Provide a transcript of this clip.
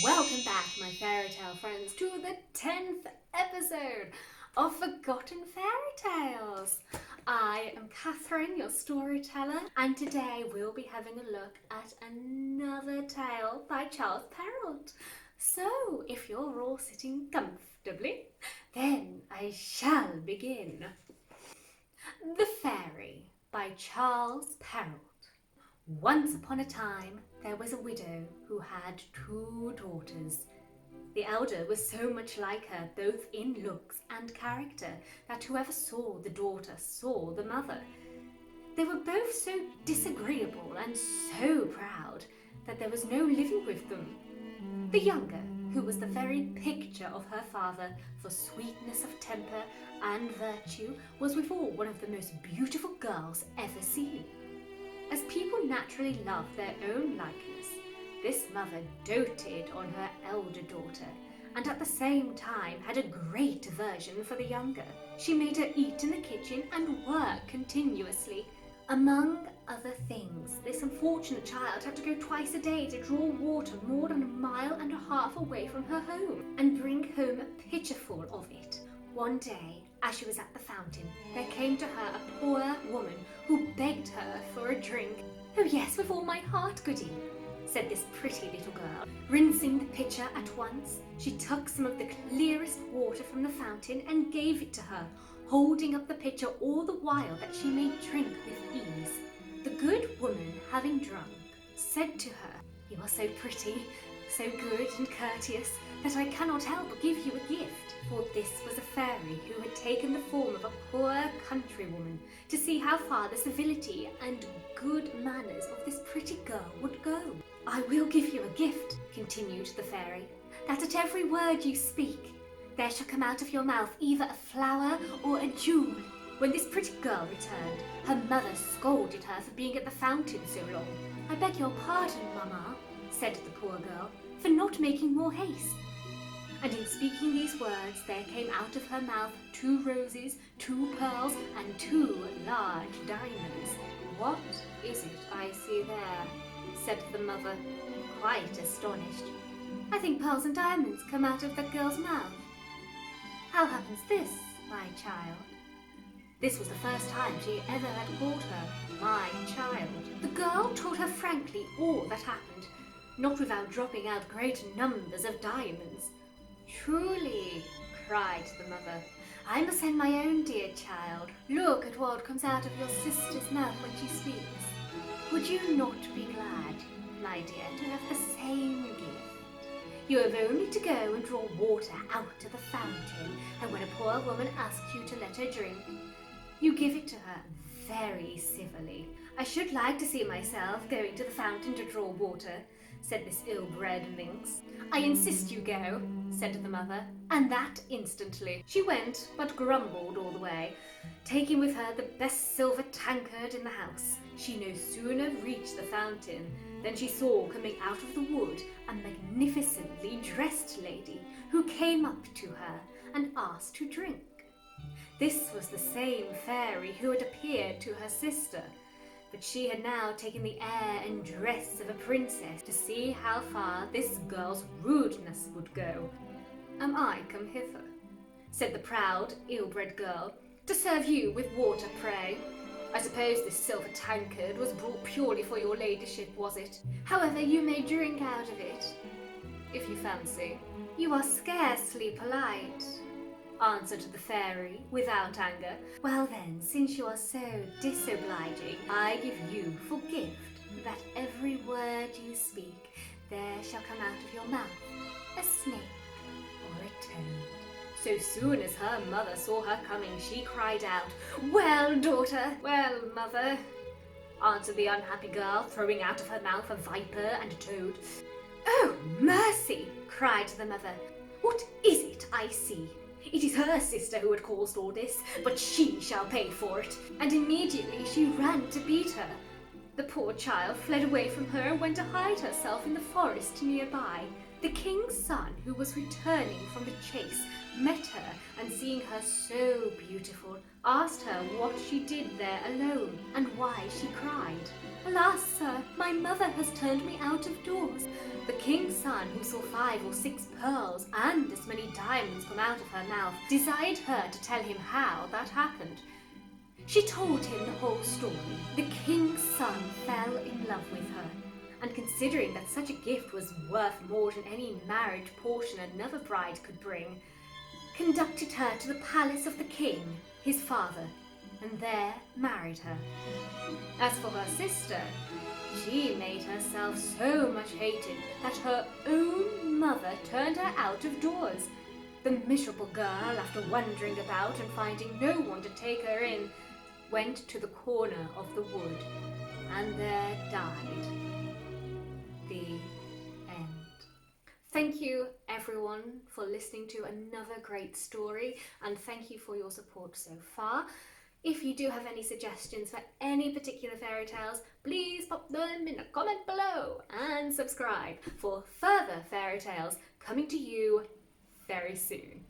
Welcome back, my fairy tale friends, to the 10th episode of Forgotten Fairytales. I am Catherine, your storyteller, and today we'll be having a look at another tale by Charles Perrault. So, if you're all sitting comfortably, then I shall begin. The Fairy by Charles Perrault. Once upon a time, there was a widow who had 2 daughters. The elder was so much like her, both in looks and character, that whoever saw the daughter saw the mother. They were both so disagreeable and so proud that there was no living with them. The younger, who was the very picture of her father for sweetness of temper and virtue, was withal one of the most beautiful girls ever seen. As people naturally love their own likeness, this mother doted on her elder daughter, and at the same time had a great aversion for the younger. She made her eat in the kitchen and work continuously. Among other things, this unfortunate child had to go twice a day to draw water more than 1.5 miles away from her home, and bring home a pitcherful of it. One day, as she was at the fountain, there came to her a poor woman who begged her for a drink. "Oh yes, with all my heart, goody," said this pretty little girl. Rinsing the pitcher at once, she took some of the clearest water from the fountain and gave it to her, holding up the pitcher all the while that she may drink with ease. The good woman, having drunk, said to her, "You are so pretty, so good and courteous, that I cannot help but give you a gift." For this was a fairy who had taken the form of a poor countrywoman to see how far the civility and good manners of this pretty girl would go. "I will give you a gift," continued the fairy, "that at every word you speak, there shall come out of your mouth either a flower or a jewel." When this pretty girl returned, her mother scolded her for being at the fountain so long. "I beg your pardon, mamma," said the poor girl, "for not making more haste." And in speaking these words, there came out of her mouth 2 roses, 2 pearls, and 2 large diamonds. "What is it I see there?" said the mother, quite astonished. "I think pearls and diamonds come out of that girl's mouth. How happens this, my child?" This was the first time she ever had called her "my child." The girl told her frankly all that happened, not without dropping out great numbers of diamonds. "Truly," cried the mother, "I must send my own dear child. Look at what comes out of your sister's mouth when she speaks. Would you not be glad, my dear, to have the same gift? You have only to go and draw water out of the fountain, and when a poor woman asks you to let her drink, you give it to her very civilly." "I should like to see myself going to the fountain to draw water," said this ill-bred minx. "I insist you go," said the mother, and that instantly. She went, but grumbled all the way, taking with her the best silver tankard in the house. She no sooner reached the fountain than she saw coming out of the wood a magnificently dressed lady who came up to her and asked to drink. This was the same fairy who had appeared to her sister, but she had now taken the air and dress of a princess to see how far this girl's rudeness would go. "Am I come hither," said the proud, ill-bred girl, "to serve you with water, pray? I suppose this silver tankard was brought purely for your ladyship, was it? However, you may drink out of it, if you fancy." "You are scarcely polite," answered the fairy without anger. "Well then, since you are so disobliging, I give you for gift that every word you speak, there shall come out of your mouth a snake or a toad." So soon as her mother saw her coming, she cried out, "Well, daughter!" "Well, mother," answered the unhappy girl, throwing out of her mouth a viper and a toad. "Oh, mercy!" cried the mother. "What is it I see? It is her sister who had caused all this, but she shall pay for it." And immediately she ran to beat her. The poor child fled away from her and went to hide herself in the forest nearby. The king's son, who was returning from the chase, met her and seeing her so beautiful, asked her what she did there alone and why she cried. "Alas, sir, my mother has turned me out of doors." The king's son, who saw 5 or 6 pearls and as many diamonds come out of her mouth, desired her to tell him how that happened. She told him the whole story. The king's son fell in love with her, and considering that such a gift was worth more than any marriage portion another bride could bring, conducted her to the palace of the king, his father, and there married her. As for her sister, she made herself so much hated that her own mother turned her out of doors. The miserable girl, after wandering about and finding no one to take her in, went to the corner of the wood and there died. The end. Thank you everyone for listening to another great story, and thank you for your support so far. If you do have any suggestions for any particular fairy tales, please pop them in a comment below and subscribe for further fairy tales coming to you very soon.